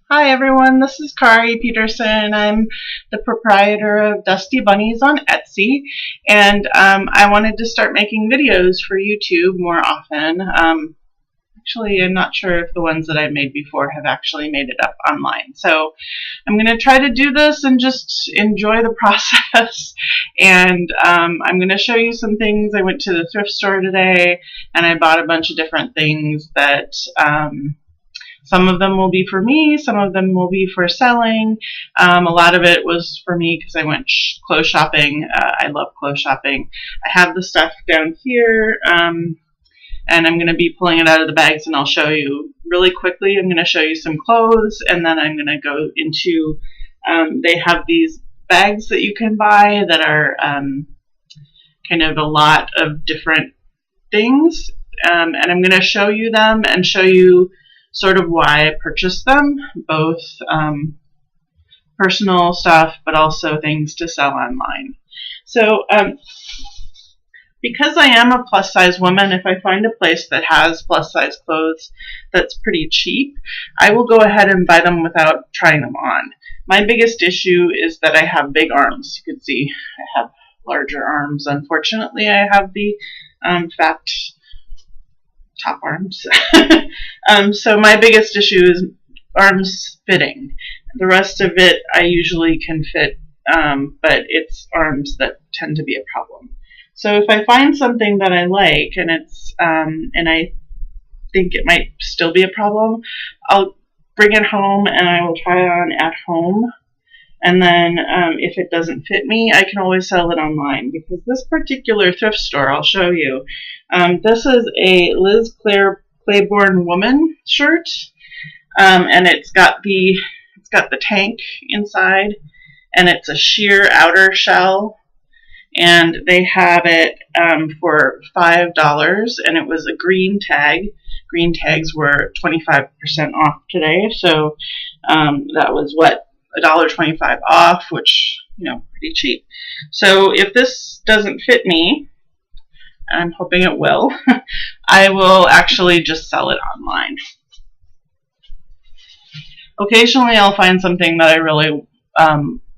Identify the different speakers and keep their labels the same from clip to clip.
Speaker 1: Hi everyone, this is Kari Peterson. I'm the proprietor of DustyBunnies on Etsy, and I wanted to start making videos for YouTube more often. Actually, I'm not sure if the ones that I've made before have actually made it up online. So I'm going to try to do this and just enjoy the process. And I'm going to show you some things. I went to the thrift store today and I bought a bunch of different things that some of them will be for me, some of them will be for selling. A lot of it was for me because I went clothes shopping. I love clothes shopping. I have the stuff down here, and I'm going to be pulling it out of the bags, and I'll show you really quickly. I'm going to show you some clothes, and then I'm going to go into, they have these bags that you can buy that are kind of a lot of different things, and I'm going to show you them and show you sort of why I purchased them, both personal stuff but also things to sell online. So because I am a plus size woman, if I find a place that has plus size clothes that's pretty cheap, I will go ahead and buy them without trying them on. My biggest issue is that I have big arms. You can see I have larger arms. Unfortunately, I have the fat top arms. So my biggest issue is arms fitting. The rest of it I usually can fit, but it's arms that tend to be a problem. So if I find something that I like and it's and I think it might still be a problem, I'll bring it home and I will try it on at home. And then if it doesn't fit me, I can always sell it online, because this particular thrift store, I'll show you, this is a Liz Claiborne woman shirt, and it's got the tank inside, and it's a sheer outer shell, and they have it for $5, and it was a green tag. Green tags were 25% off today, so that was what, $1.25 off, which, you know, pretty cheap. So if this doesn't fit me, and I'm hoping it will, I will actually just sell it online. Occasionally I'll find something that I really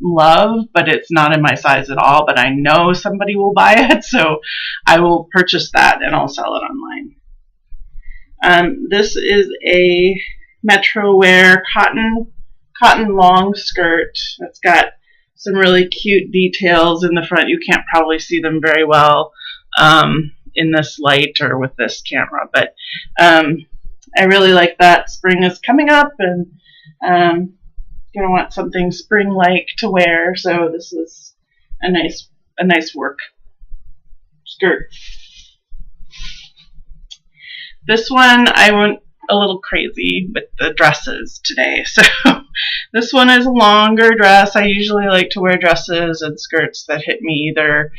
Speaker 1: love, but it's not in my size at all, but I know somebody will buy it, so I will purchase that and I'll sell it online. This is a Metro Wear cotton long skirt. It's got some really cute details in the front. You can't probably see them very well in this light or with this camera, but I really like that. Spring is coming up, and gonna want something spring-like to wear, so this is a nice work skirt. This one I went a little crazy with the dresses today, so this one is a longer dress. I usually like to wear dresses and skirts that hit me either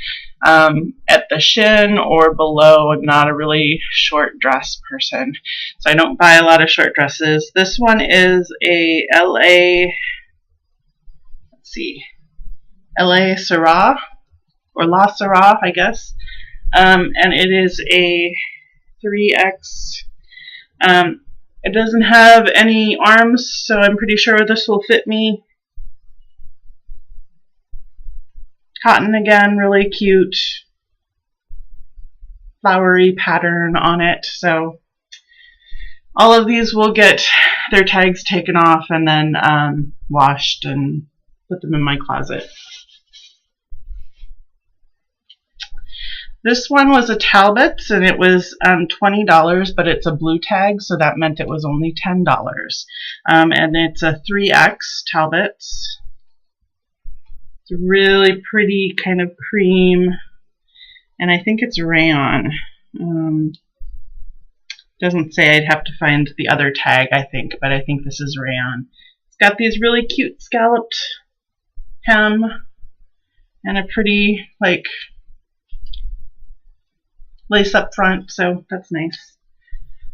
Speaker 1: at the shin or below. I'm not a really short dress person, so I don't buy a lot of short dresses. This one is a LA Sarah, or La Sarah, I guess, and it is a 3X. It doesn't have any arms, so I'm pretty sure this will fit me. Cotton again, really cute flowery pattern on it. So all of these will get their tags taken off and then washed and put them in my closet. This one was a Talbot's, and it was $20, but it's a blue tag, so that meant it was only $10. And it's a 3X Talbot's. It's really pretty kind of cream, and I think it's rayon. Doesn't say. I'd have to find the other tag, I think, but I think this is rayon. It's got these really cute scalloped hem and a pretty, like, lace up front, so that's nice.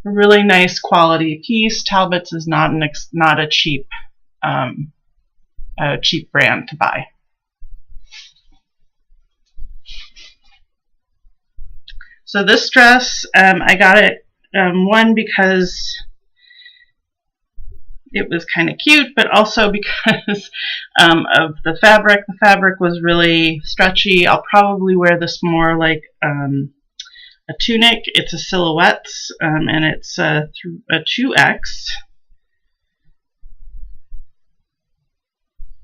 Speaker 1: A really nice quality piece. Talbot's is not a cheap brand to buy. So this dress, I got it one because it was kind of cute, but also because of the fabric. The fabric was really stretchy. I'll probably wear this more like a tunic. It's a silhouette, and it's a 2X.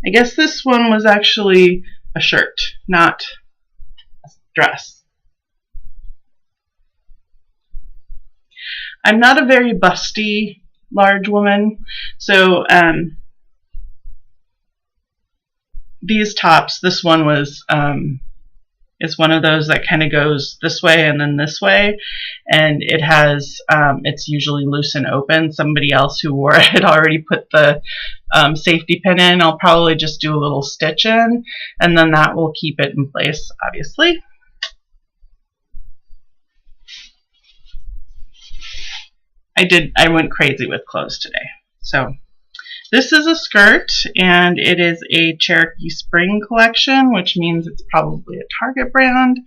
Speaker 1: I guess this one was actually a shirt, not a dress. I'm not a very busty large woman, so these tops, this one was is one of those that kind of goes this way and then this way, and it has it's usually loose and open. Somebody else who wore it had already put the safety pin in. I'll probably just do a little stitch in, and then that will keep it in place, obviously. I went crazy with clothes today. So this is a skirt, and it is a Cherokee Spring collection, which means it's probably a Target brand,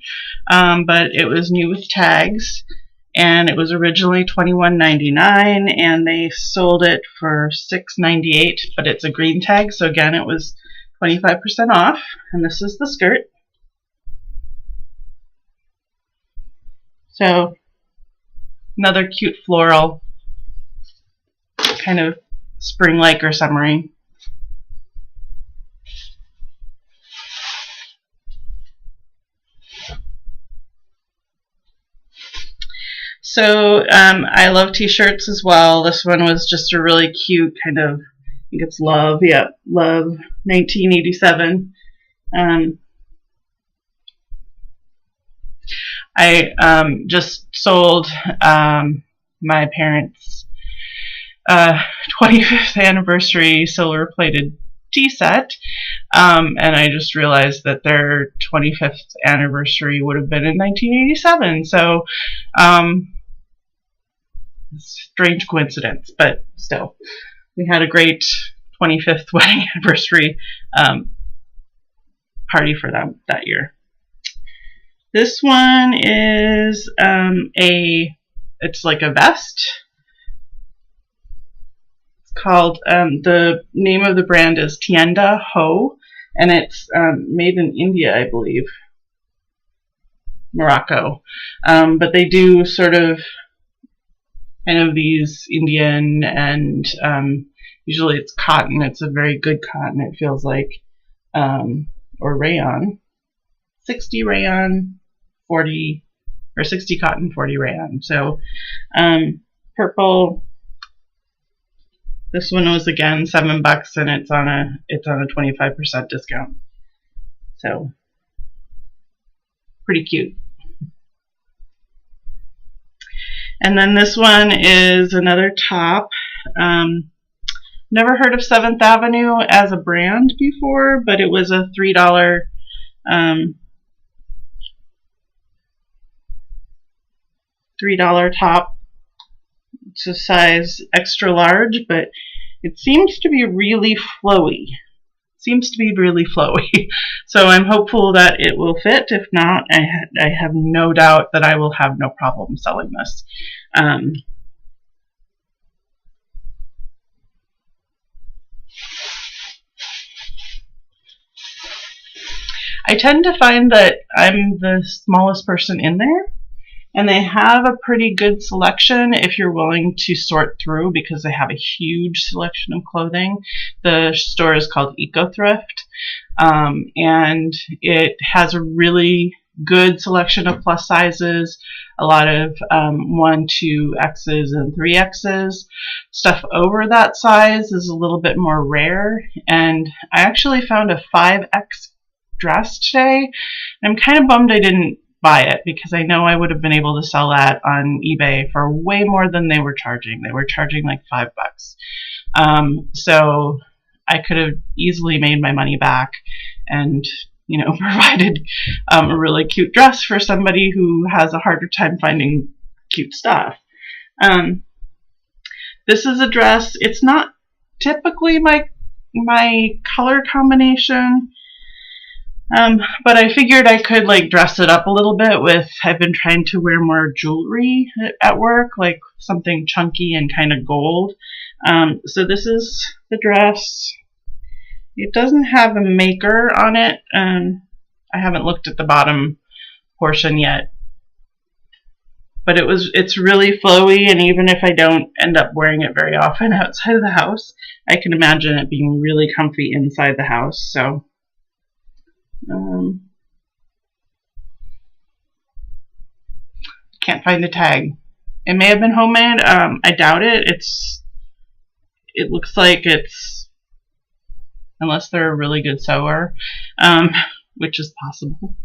Speaker 1: but it was new with tags, and it was originally $21.99, and they sold it for $6.98, but it's a green tag, so again it was 25% off, and this is the skirt. So another cute floral, kind of spring-like or summery. So I love t-shirts as well. This one was just a really cute kind of, I think it's Love, yeah, Love 1987. I just sold my parents' 25th anniversary silver plated tea set, and I just realized that their 25th anniversary would have been in 1987, so strange coincidence, but still, we had a great 25th wedding anniversary party for them that year. This one is it's like a vest. Called the name of the brand is Tienda Ho, and it's made in India, I believe, Morocco, but they do sort of kind of these Indian, and usually it's cotton. It's a very good cotton, it feels like, or rayon. 60 rayon, 40, or 60 cotton, 40 rayon. So purple. This one was again $7, and it's on a 25% discount. So pretty cute. And then this one is another top. Never heard of 7th Avenue as a brand before, but it was a $3 top. It's a size extra large, but it seems to be really flowy. So I'm hopeful that it will fit. If not, I have no doubt that I will have no problem selling this. I tend to find that I'm the smallest person in there, and they have a pretty good selection if you're willing to sort through, because they have a huge selection of clothing. The store is called EcoThrift, and it has a really good selection of plus sizes, a lot of 1, 2Xs and 3Xs. Stuff over that size is a little bit more rare, and I actually found a 5X dress today. I'm kind of bummed I didn't buy it, because I know I would have been able to sell that on eBay for way more than they were charging. They were charging like $5. So I could have easily made my money back and, you know, provided a really cute dress for somebody who has a harder time finding cute stuff. This is a dress. It's not typically my color combination. But I figured I could like dress it up a little bit with, I've been trying to wear more jewelry at work, like something chunky and kind of gold. So this is the dress. It doesn't have a maker on it. I haven't looked at the bottom portion yet. But it's really flowy, and even if I don't end up wearing it very often outside of the house, I can imagine it being really comfy inside the house. So can't find a tag. It may have been homemade. I doubt it. It looks like it's, unless they're a really good sewer, which is possible.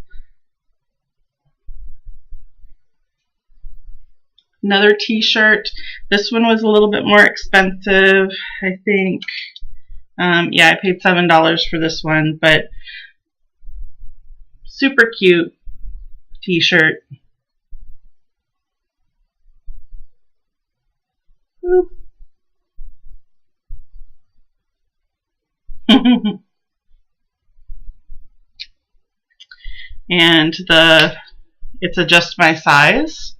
Speaker 1: Another t-shirt. This one was a little bit more expensive, I think. Yeah, I paid $7 for this one, but super cute t-shirt. And it's a just my size.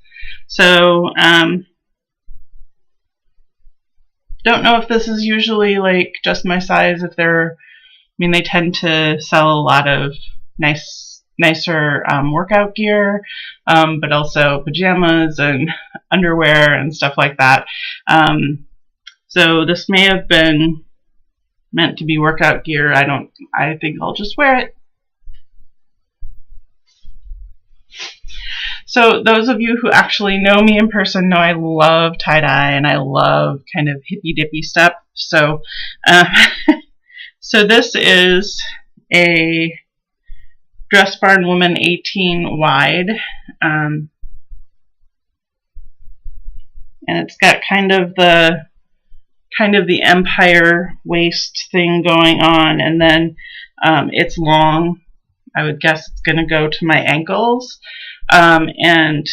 Speaker 1: So don't know if this is usually like just my size. If they're, I mean, they tend to sell a lot of nicer workout gear, but also pajamas and underwear and stuff like that. So this may have been meant to be workout gear. I think I'll just wear it. So those of you who actually know me in person know I love tie-dye and I love kind of hippy-dippy stuff. So, so this is a Dress Barn Woman 18 wide, and it's got kind of the empire waist thing going on, and then it's long. I would guess it's going to go to my ankles. And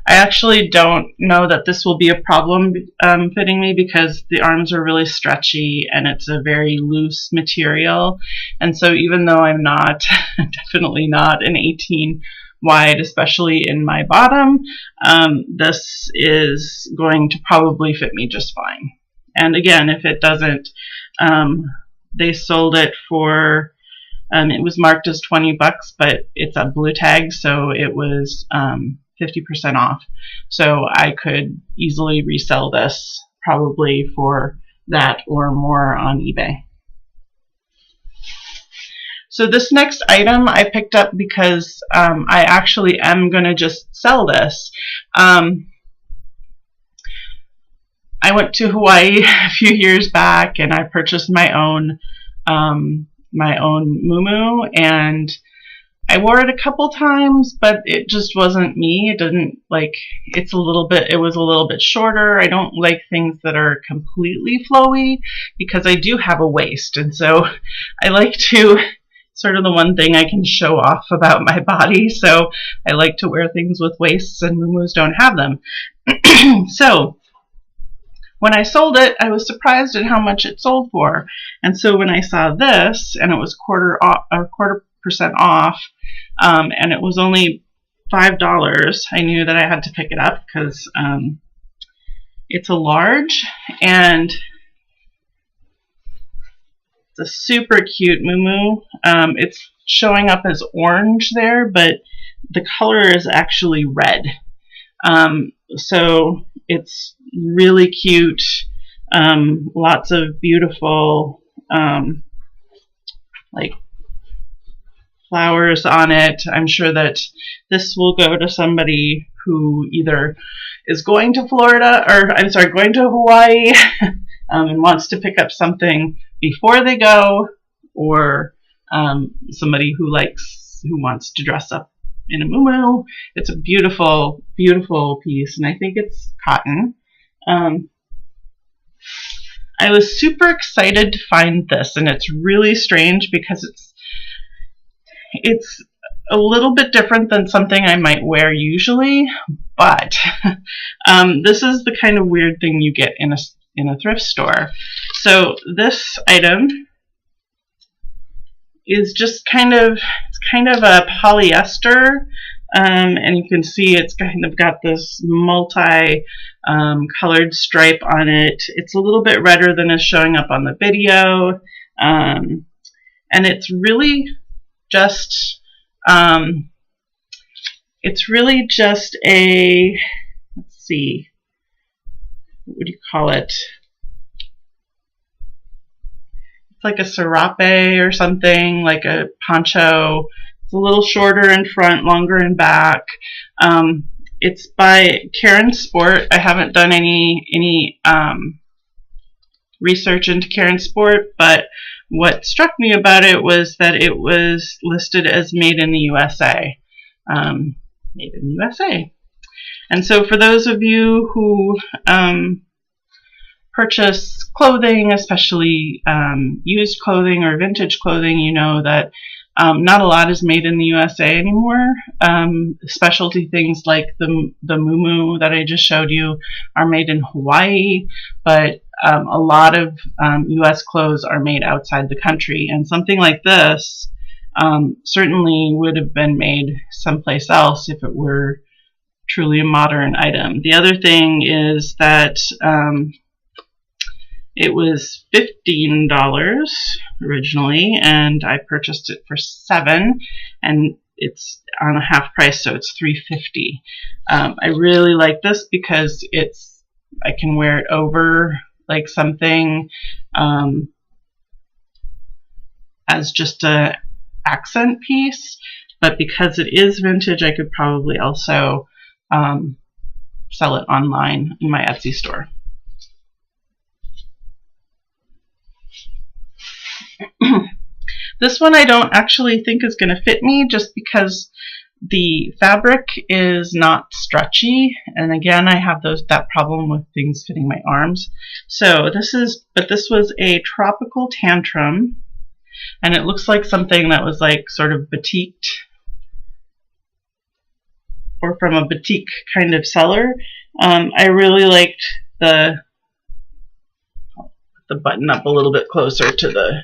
Speaker 1: I actually don't know that this will be a problem fitting me, because the arms are really stretchy and it's a very loose material. And so even though I'm not, definitely not an 18 wide, especially in my bottom, this is going to probably fit me just fine. And again, if it doesn't, they sold it for, it was marked as $20, but it's a blue tag, so it was 50% off. So I could easily resell this probably for that or more on eBay. So this next item I picked up because I actually am going to just sell this. I went to Hawaii a few years back and I purchased my own muumuu, and I wore it a couple times, but it just wasn't me. It didn't, like, it was a little bit shorter. I don't like things that are completely flowy because I do have a waist, and so I like to, sort of the one thing I can show off about my body, so I like to wear things with waists, and muumuus don't have them. So when I sold it, I was surprised at how much it sold for. And so when I saw this, and it was quarter percent off, and it was only $5, I knew that I had to pick it up because it's a large, and it's a super cute muumuu. It's showing up as orange there, but the color is actually red. So it's really cute, lots of beautiful like flowers on it. I'm sure that this will go to somebody who either is going to going to Hawaii and wants to pick up something before they go, or somebody who wants to dress up in a muumuu. It's a beautiful, beautiful piece, and I think it's cotton. I was super excited to find this, and it's really strange because it's a little bit different than something I might wear usually, but this is the kind of weird thing you get in a thrift store. So this item is just kind of a polyester and you can see it's kind of got this multi colored stripe on it. It's a little bit redder than is showing up on the video, and it's really just a, let's see, what would you call it? It's like a serape or something, like a poncho. It's a little shorter in front, longer in back. It's by Karen Sport. I haven't done any research into Karen Sport, but what struck me about it was that it was listed as made in the USA. Made in the USA. And so for those of you who purchase clothing, especially used clothing or vintage clothing, you know that not a lot is made in the USA anymore. Specialty things like the muumuu that I just showed you are made in Hawaii, but a lot of US clothes are made outside the country, and something like this certainly would have been made someplace else if it were truly a modern item. The other thing is that it was $15 originally, and I purchased it for $7, and it's on a half price, so it's $3.50. I really like this because I can wear it over like something as just a accent piece, but because it is vintage, I could probably also sell it online in my Etsy store. This one I don't actually think is going to fit me, just because the fabric is not stretchy, and again I have that problem with things fitting my arms. So this was a tropical tantrum, and it looks like something that was like sort of batiqued, or from a batik kind of seller. I really liked the button up a little bit closer to the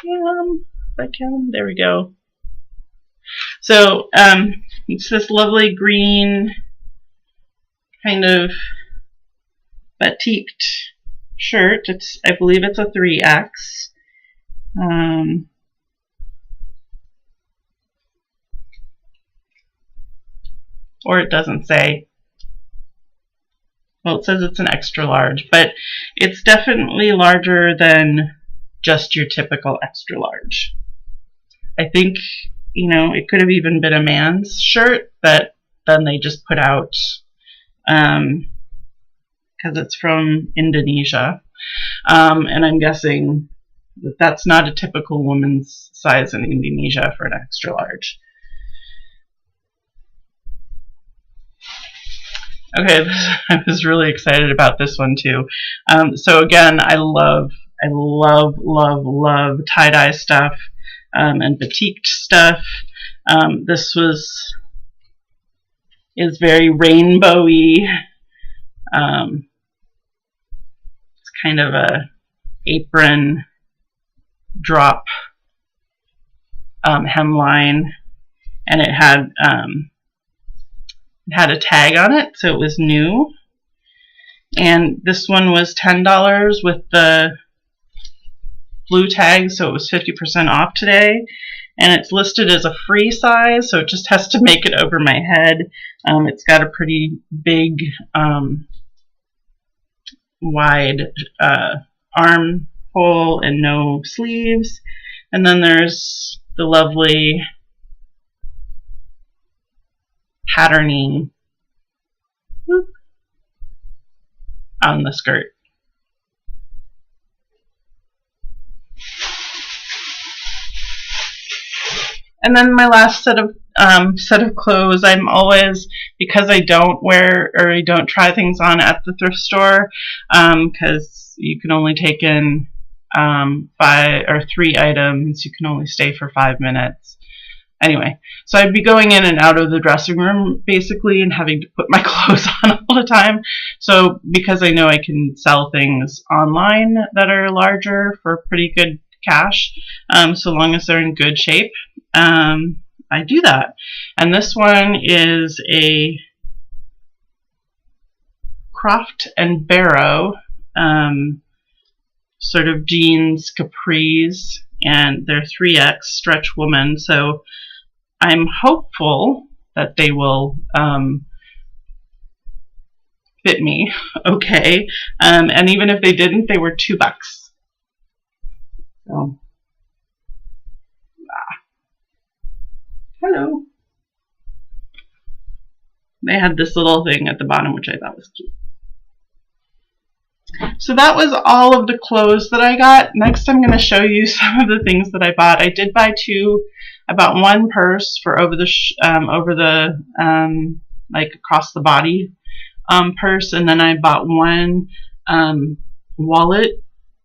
Speaker 1: cam, if I can. There we go. So it's this lovely green kind of batiqued shirt. I believe it's a 3X. Or it doesn't say. Well, it says it's an extra large, but it's definitely larger than just your typical extra large. I think, you know, it could have even been a man's shirt that then they just put out because it's from Indonesia. And I'm guessing that that's not a typical woman's size in Indonesia for an extra large. Okay, I was really excited about this one too. So again, I love tie-dye stuff and batiqued stuff. This is very rainbowy. It's kind of a apron drop hemline, and it had a tag on it, so it was new. And this one was $10 with the blue tag, so it was 50% off today. And it's listed as a free size, so it just has to make it over my head. It's got a pretty big, wide armhole and no sleeves. And then there's the lovely patterning on the skirt. And then my last set of clothes, I'm always, because I don't wear or I don't try things on at the thrift store, because you can only take in 5 or 3 items, you can only stay for 5 minutes. Anyway, so I'd be going in and out of the dressing room basically and having to put my clothes on all the time. So because I know I can sell things online that are larger for pretty good cash, so long as they're in good shape, I do that. And this one is a Croft and Barrow sort of jeans capris, and they're 3X stretch woman, so I'm hopeful that they will fit me okay, and even if they didn't, they were $2. So, hello. They had this little thing at the bottom, which I thought was cute. So that was all of the clothes that I got. Next, I'm going to show you some of the things that I bought. I did buy I bought one purse for over the like across the body purse, and then I bought one wallet,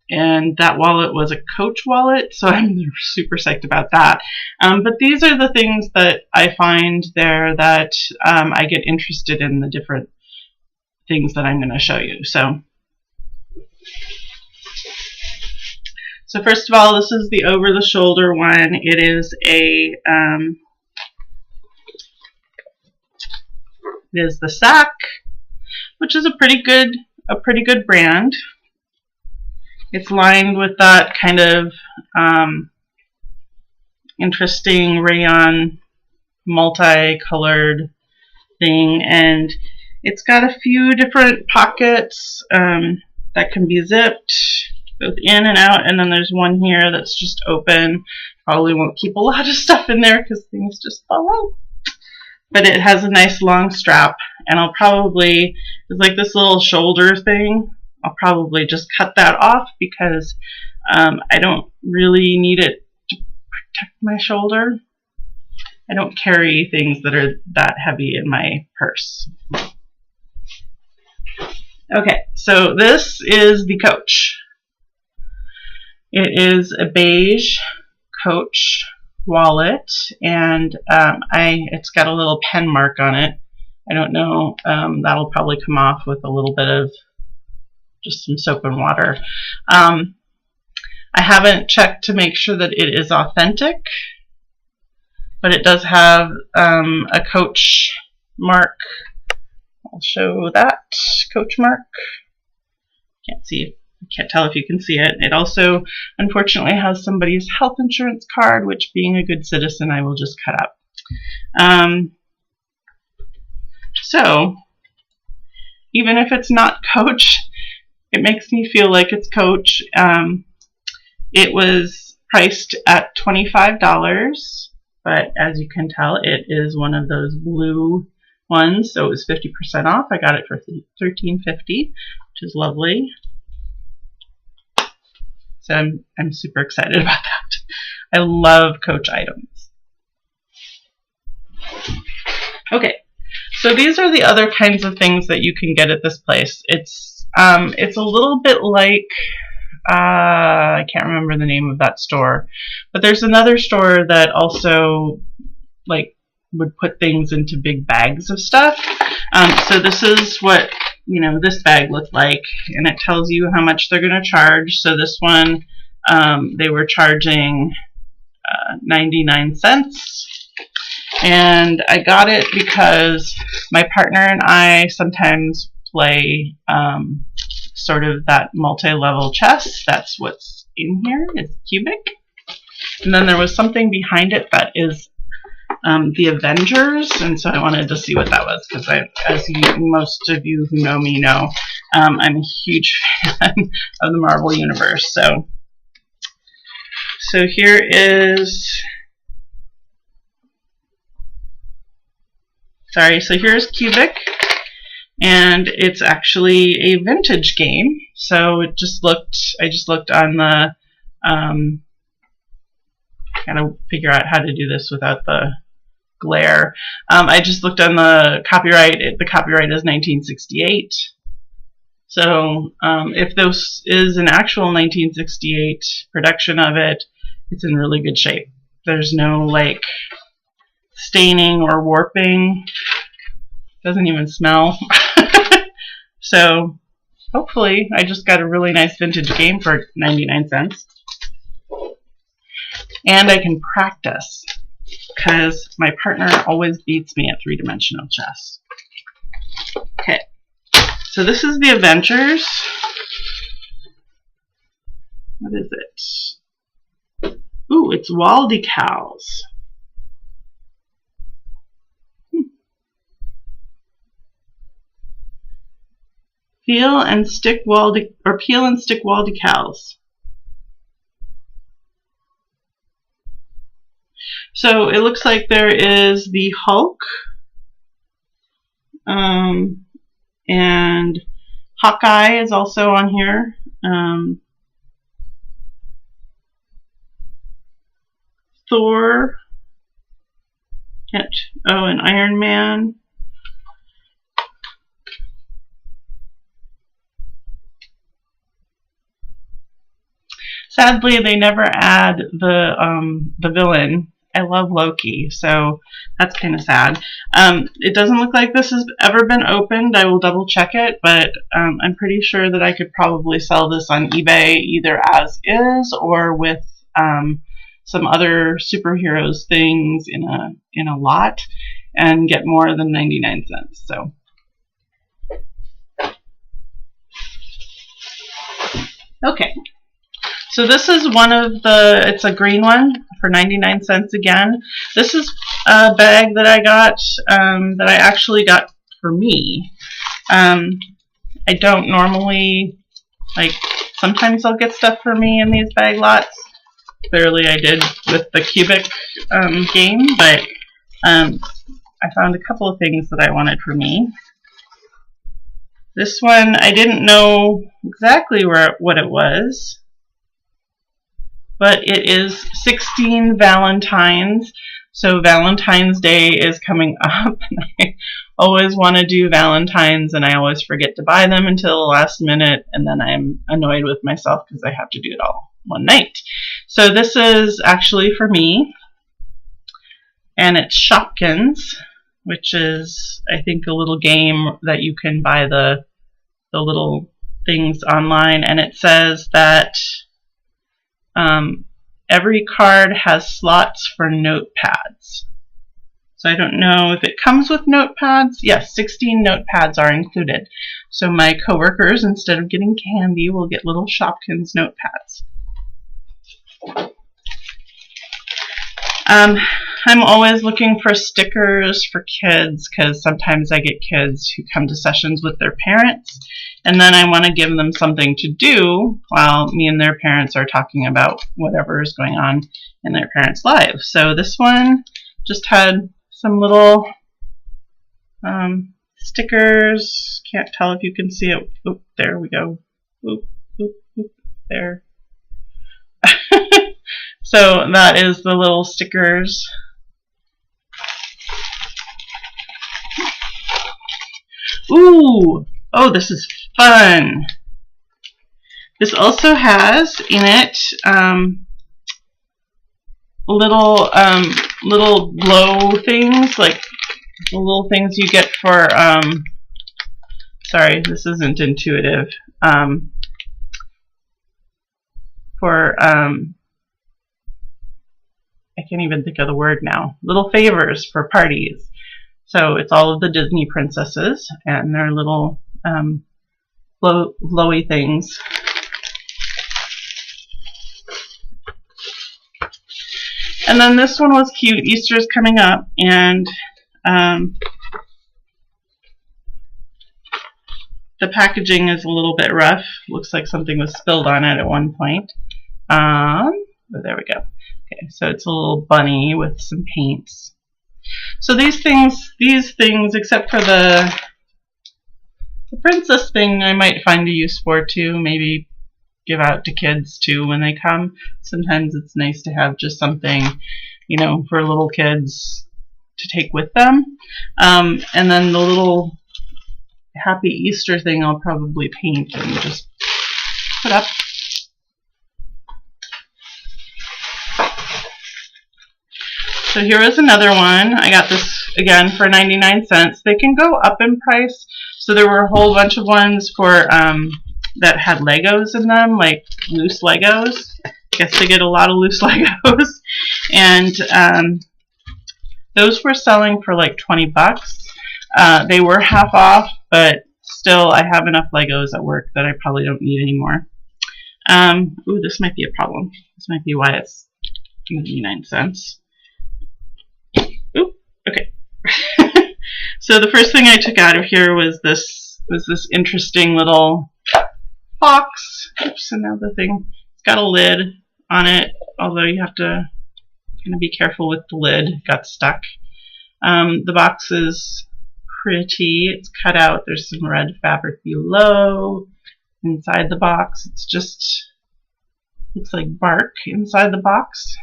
Speaker 1: and that wallet was a Coach wallet, so I'm super psyched about that. But these are the things that I find there that I get interested in, the different things that I'm going to show you. So first of all, this is the over-the-shoulder one. It is the Sack, which is a pretty good brand. It's lined with that kind of interesting rayon multicolored thing, and it's got a few different pockets that can be zipped both in and out, and then there's one here that's just open. Probably won't keep a lot of stuff in there because things just fall out. But it has a nice long strap, and it's like this little shoulder thing. I'll probably just cut that off because I don't really need it to protect my shoulder. I don't carry things that are that heavy in my purse. Okay, so this is the Coach. It is a beige Coach wallet, and it's got a little pen mark on it. I don't know, that'll probably come off with a little bit of just some soap and water. I haven't checked to make sure that it is authentic, but it does have a Coach mark. I'll show that Coach mark. Can't tell if you can see it. It also, unfortunately, has somebody's health insurance card, which, being a good citizen, I will just cut up. So, even if it's not Coach, it makes me feel like it's Coach. It was priced at $25, but as you can tell, it is one of those blue ones, so it was 50% off. I got it for $13.50, which is lovely. So I'm super excited about that. I love Coach items. Okay, so these are the other kinds of things that you can get at this place. It's a little bit like I can't remember the name of that store, but there's another store that also like would put things into big bags of stuff. So this is what this bag looked like, and it tells you how much they're going to charge. So this one, they were charging 99 cents, and I got it because my partner and I sometimes play sort of that multi-level chess. That's what's in here, is cubic. And then there was something behind it that is the Avengers, and so I wanted to see what that was, because most of you who know me know, I'm a huge fan of the Marvel Universe. So here is, so here's Cubic, and it's actually a vintage game. So I just looked on the, gotta figure out how to do this without the glare. I just looked on the copyright. The copyright is 1968. So if this is an actual 1968 production of it, it's in really good shape. There's no like staining or warping. Doesn't even smell. So hopefully I just got a really nice vintage game for 99 cents. And I can practice. because my partner always beats me at three-dimensional chess. Okay, so this is the Avengers. What is it? Ooh, it's wall decals. Peel and stick wall decals. So it looks like there is the Hulk, and Hawkeye is also on here. Thor, and Iron Man. Sadly, they never add the villain. I love Loki, so that's kind of sad. It doesn't look like this has ever been opened. I will double check it, but I'm pretty sure that I could probably sell this on eBay either as is or with some other superheroes things in a lot and get more than 99 cents. So. Okay. So this is one of it's a green one for 99 cents again. This is a bag that I got, that I actually got for me. I don't normally, sometimes I'll get stuff for me in these bag lots. Clearly I did with the cubic game, but I found a couple of things that I wanted for me. This one, I didn't know exactly what it was. But it is 16 Valentines, so Valentine's Day is coming up, and I always want to do Valentines, and I always forget to buy them until the last minute, and then I'm annoyed with myself because I have to do it all one night. So this is actually for me, and it's Shopkins, which is, I think, a little game that you can buy the little things online, and it says that every card has slots for notepads. So I don't know if it comes with notepads. Yes, 16 notepads are included. So my coworkers, instead of getting candy, will get little Shopkins notepads. I'm always looking for stickers for kids because sometimes I get kids who come to sessions with their parents, and then I want to give them something to do while me and their parents are talking about whatever is going on in their parents' lives. So this one just had some little stickers. Can't tell if you can see it. Oop, there we go. Oop, oop, oop, there. So that is the little stickers. Ooh! Oh, this is fun. This also has in it little glow things, like the little things you get for sorry, this isn't intuitive. I can't even think of the word now. Little favors for parties. So it's all of the Disney princesses and their little glowy things. And then this one was cute. Easter's coming up, and the packaging is a little bit rough. Looks like something was spilled on it at one point. But there we go. Okay, so it's a little bunny with some paints. So these things, except for the princess thing, I might find a use for too. Maybe give out to kids too when they come. Sometimes it's nice to have just something, you know, for little kids to take with them. And then the little Happy Easter thing I'll probably paint and just put up. So here is another one. I got this again for 99 cents. They can go up in price. So there were a whole bunch of ones for that had Legos in them, like loose Legos. I guess they get a lot of loose Legos. And Those were selling for like 20 bucks. They were half off, but still I have enough Legos at work that I probably don't need anymore. Ooh, this might be a problem. This might be why it's 99 cents. Ooh, okay. So the first thing I took out of here was this interesting little box. Oops, another thing. It's got a lid on it, although you have to kind of be careful with the lid. It got stuck. The box is pretty. It's cut out. There's some red fabric below. Inside the box, it's just looks like bark inside the box.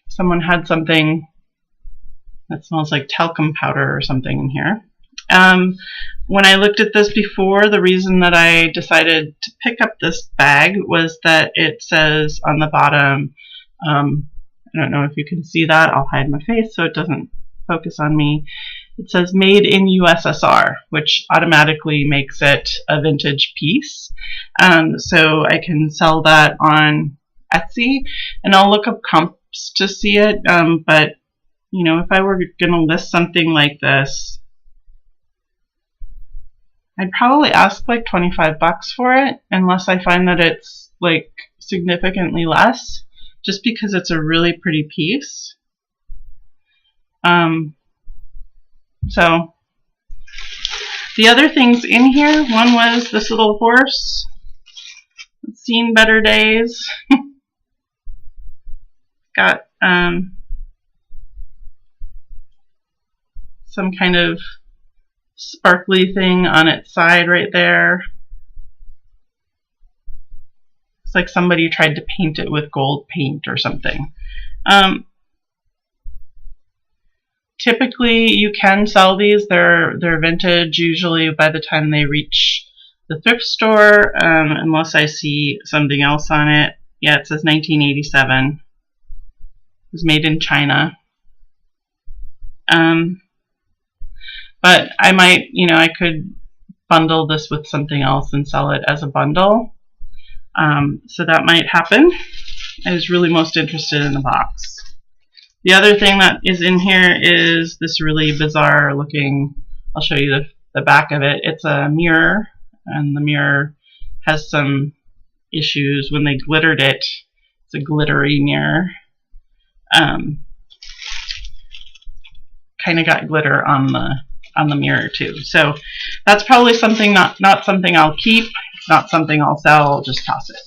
Speaker 1: Someone had something that smells like talcum powder or something in here. When I looked at this before, the reason that I decided to pick up this bag was that it says on the bottom, I don't know if you can see that, I'll hide my face so it doesn't focus on me. It says made in USSR, which automatically makes it a vintage piece. So I can sell that on Etsy, and I'll look up comps to see it, but you know, if I were going to list something like this, I'd probably ask like 25 bucks for it, unless I find that it's like significantly less, just because it's a really pretty piece. So the other things in here, one was this little horse. It's seen better days. Got some kind of sparkly thing on its side right there. It's like somebody tried to paint it with gold paint or something. Typically you can sell these. They're vintage usually by the time they reach the thrift store, unless I see something else on it. Yeah, it says 1987. It was made in China. But I might, you know, I could bundle this with something else and sell it as a bundle. So that might happen. I was really most interested in the box. The other thing that is in here is this really bizarre looking, I'll show you the back of it. It's a mirror, and the mirror has some issues. When they glittered it, it's a glittery mirror. Kind of got glitter on the mirror too. So that's probably something not something I'll keep. It's not something I'll sell. I'll just toss it.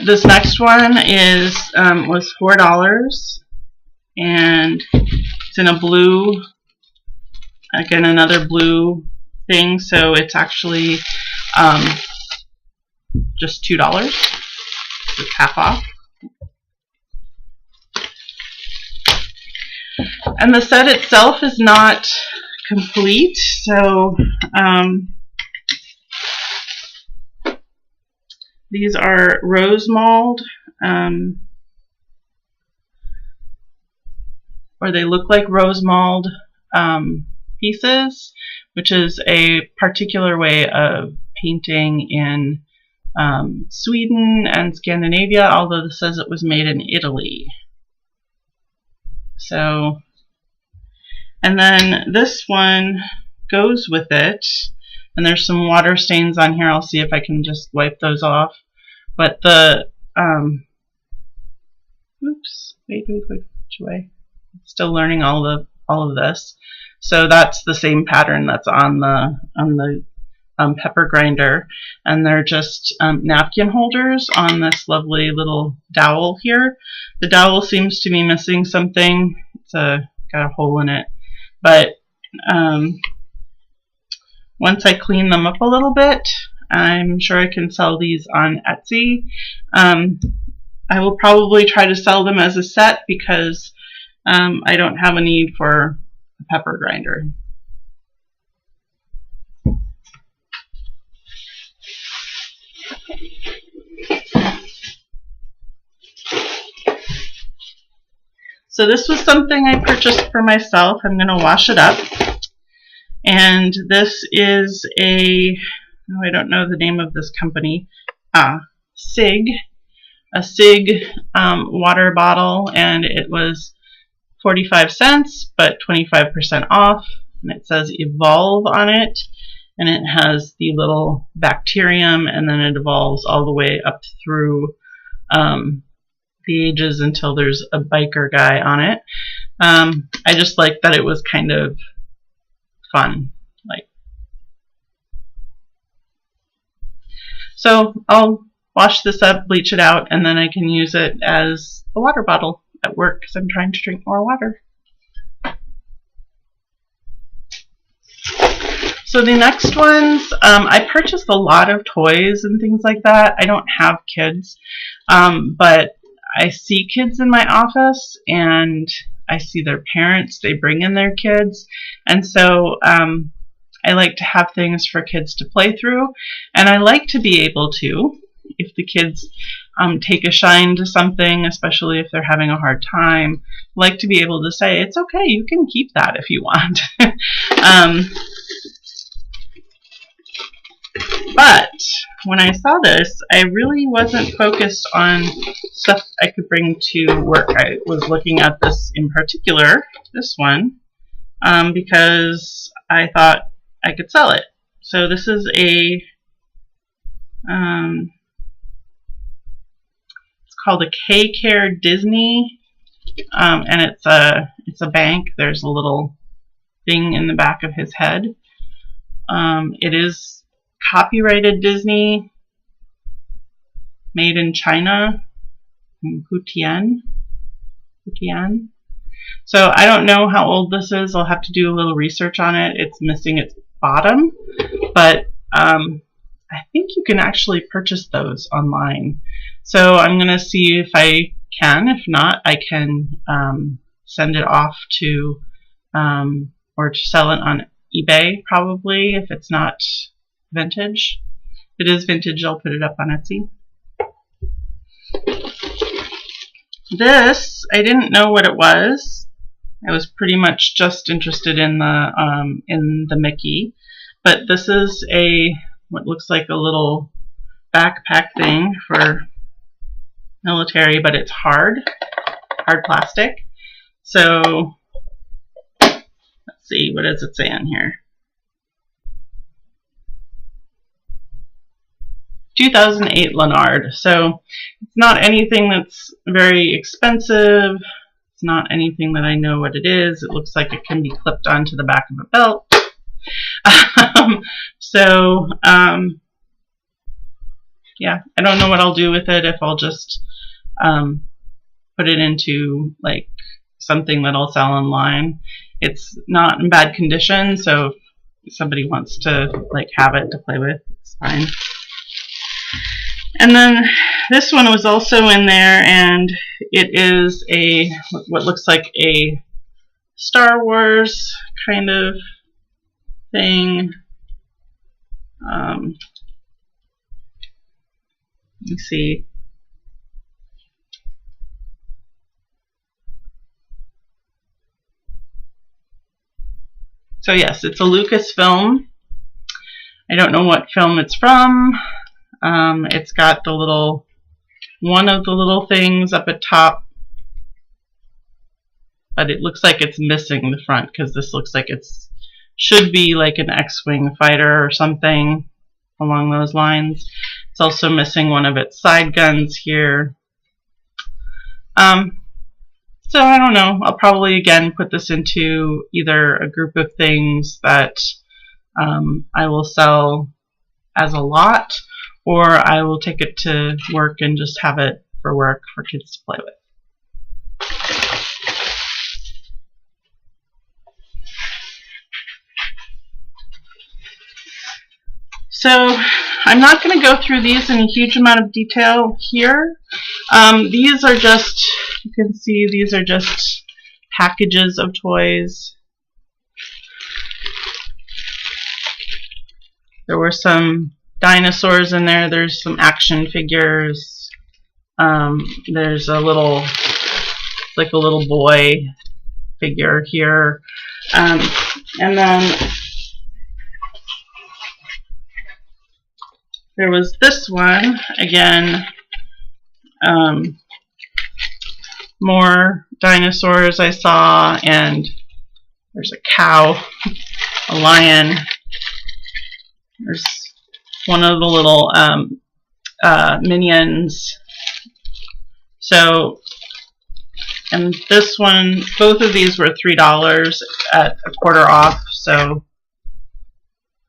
Speaker 1: This next one was $4, and it's in a blue, again another blue thing, so it's actually just $2. It's half off. And the set itself is not complete, so these are rose mold, or they look like rose mold pieces, which is a particular way of painting in Sweden and Scandinavia, although this says it was made in Italy. So, and then this one goes with it, and there's some water stains on here. I'll see if I can just wipe those off. But the oops, wait, which way? Still learning all of this. So that's the same pattern that's on the pepper grinder, and they're just napkin holders on this lovely little dowel here. The dowel seems to be missing something. It's got a hole in it, but once I clean them up a little bit, I'm sure I can sell these on Etsy. I will probably try to sell them as a set because I don't have a need for a pepper grinder. So this was something I purchased for myself. I'm going to wash it up. And this is a oh, I don't know the name of this company, Sig, a Sig water bottle, and it was 45 cents, but 25% off, and it says Evolve on it, and it has the little bacterium, and then it evolves all the way up through the ages until there's a biker guy on it. I just like that it was kind of fun. So I'll wash this up, bleach it out, and then I can use it as a water bottle at work because I'm trying to drink more water. So the next ones, I purchased a lot of toys and things like that. I don't have kids, but I see kids in my office and I see their parents. They bring in their kids, and so I like to have things for kids to play through, and I like to be able to, if the kids take a shine to something, especially if they're having a hard time, I like to be able to say, it's okay, you can keep that if you want. But when I saw this, I really wasn't focused on stuff I could bring to work. I was looking at this in particular, this one, because I thought I could sell it. So this is a, it's called a K-Care Disney, and it's a bank. There's a little thing in the back of his head. It is copyrighted Disney, made in China, in Putian. So I don't know how old this is. I'll have to do a little research on it. It's missing its bottom, but I think you can actually purchase those online. So I'm going to see if I can. If not, I can send it off to, or to sell it on eBay probably if it's not vintage. If it is vintage, I'll put it up on Etsy. This, I didn't know what it was. I was pretty much just interested in the Mickey, but this is what looks like a little backpack thing for military, but it's hard plastic. So let's see, what does it say on here? 2008 Leonard. So it's not anything that's very expensive. It's not anything that I know what it is. It looks like it can be clipped onto the back of a belt. Yeah, I don't know what I'll do with it, if I'll just put it into like something that I'll sell online. It's not in bad condition, so if somebody wants to like have it to play with, it's fine. And then this one was also in there, and it is what looks like a Star Wars kind of thing. Let me see. So yes, it's a Lucasfilm. I don't know what film it's from. It's got one of the little things up at top, but it looks like it's missing the front, because this looks like should be like an X-Wing fighter or something along those lines. It's also missing one of its side guns here. So I don't know. I'll probably again put this into either a group of things that I will sell as a lot, or I will take it to work and just have it for work for kids to play with. So I'm not going to go through these in a huge amount of detail here. These are just, you can see, these are just packages of toys. There were some dinosaurs in there. There's some action figures. There's a little, like a little boy figure here. And then There was this one, again, more dinosaurs I saw, and there's a cow, a lion, there's one of the little minions. So, and this one, both of these were $3 at a quarter off, so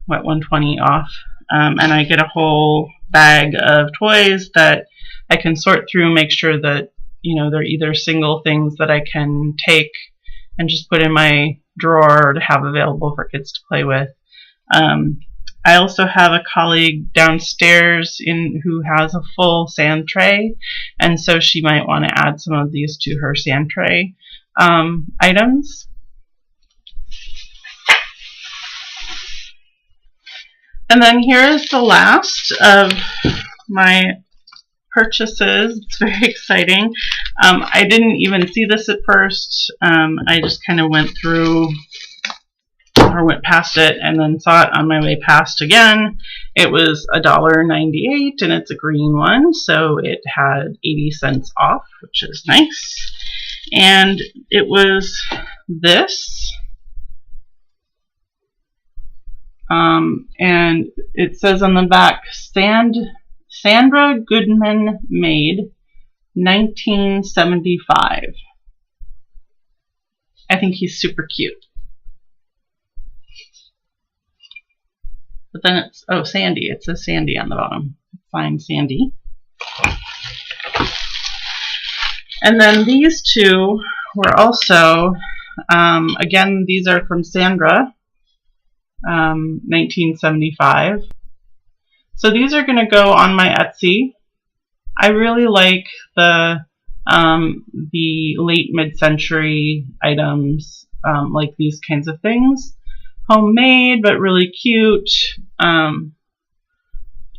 Speaker 1: what, $1.20 off. And I get a whole bag of toys that I can sort through, make sure that, you know, they're either single things that I can take and just put in my drawer to have available for kids to play with. I also have a colleague downstairs who has a full sand tray, and so she might want to add some of these to her sand tray items. And then here is the last of my purchases. It's very exciting. I didn't even see this at first. I just kind of went through or went past it and then saw it on my way past again. It was $1.98 and it's a green one, so it had 80 cents off, which is nice. And it was this. And it says on the back, Sandra Goodman made, 1975. I think he's super cute. But then it's, oh, Sandy. It says Sandy on the bottom. Fine, Sandy. And then these two were also, again, these are from Sandra, 1975. So these are going to go on my Etsy. I really like the late mid-century items, like these kinds of things. Homemade, but really cute, in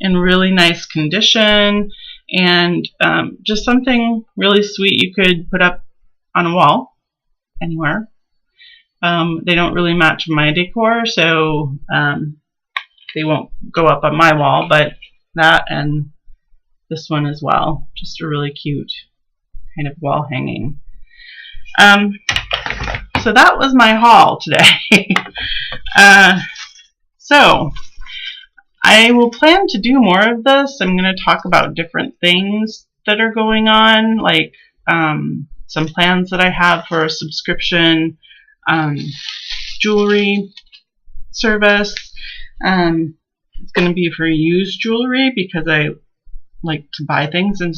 Speaker 1: really nice condition, and just something really sweet you could put up on a wall anywhere. They don't really match my decor, so they won't go up on my wall, but that and this one as well. Just a really cute kind of wall hanging. So that was my haul today. So I will plan to do more of this. I'm going to talk about different things that are going on, like some plans that I have for a subscription jewelry service. It's going to be for used jewelry because I like to buy things and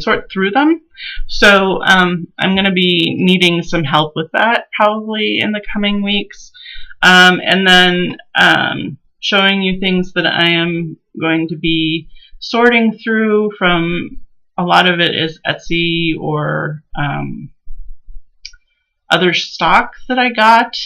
Speaker 1: sort through them. So I'm going to be needing some help with that probably in the coming weeks. And then showing you things that I am going to be sorting through from. A lot of it is Etsy or other stock that I got.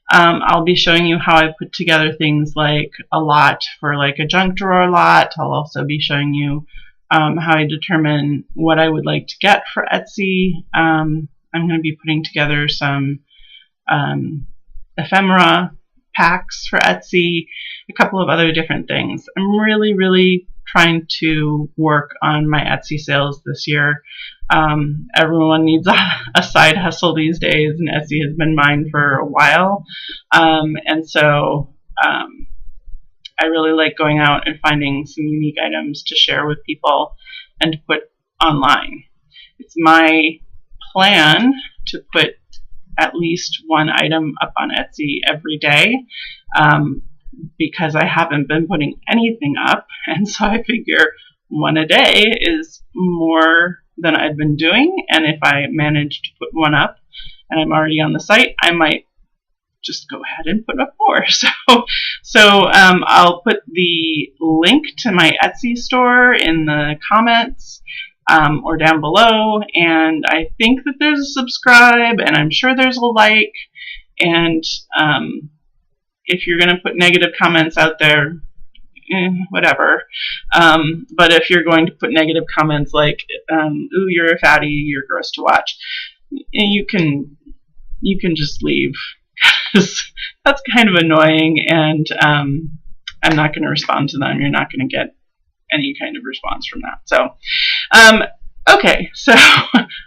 Speaker 1: I'll be showing you how I put together things like a lot for like a junk drawer lot. I'll also be showing you how I determine what I would like to get for Etsy. I'm going to be putting together some ephemera packs for Etsy, a couple of other different things. I'm really trying to work on my Etsy sales this year. Everyone needs a side hustle these days, and Etsy has been mine for a while. And so I really like going out and finding some unique items to share with people and to put online. It's my plan to put at least one item up on Etsy every day, because I haven't been putting anything up, and so I figure one a day is more than I've been doing, and if I manage to put one up and I'm already on the site, I might just go ahead and put up more. So I'll put the link to my Etsy store in the comments or down below, and I think that there's a subscribe, and I'm sure there's a like, and if you're going to put negative comments out there, whatever. But if you're going to put negative comments like, ooh, you're a fatty, you're gross to watch, you can just leave. That's kind of annoying, and I'm not going to respond to them. You're not going to get any kind of response from that. So, okay, so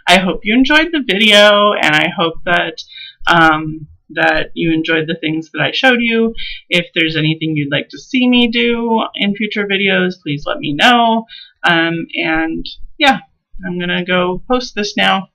Speaker 1: I hope you enjoyed the video, and I hope that that you enjoyed the things that I showed you. If there's anything you'd like to see me do in future videos, please let me know. And yeah, I'm gonna go post this now.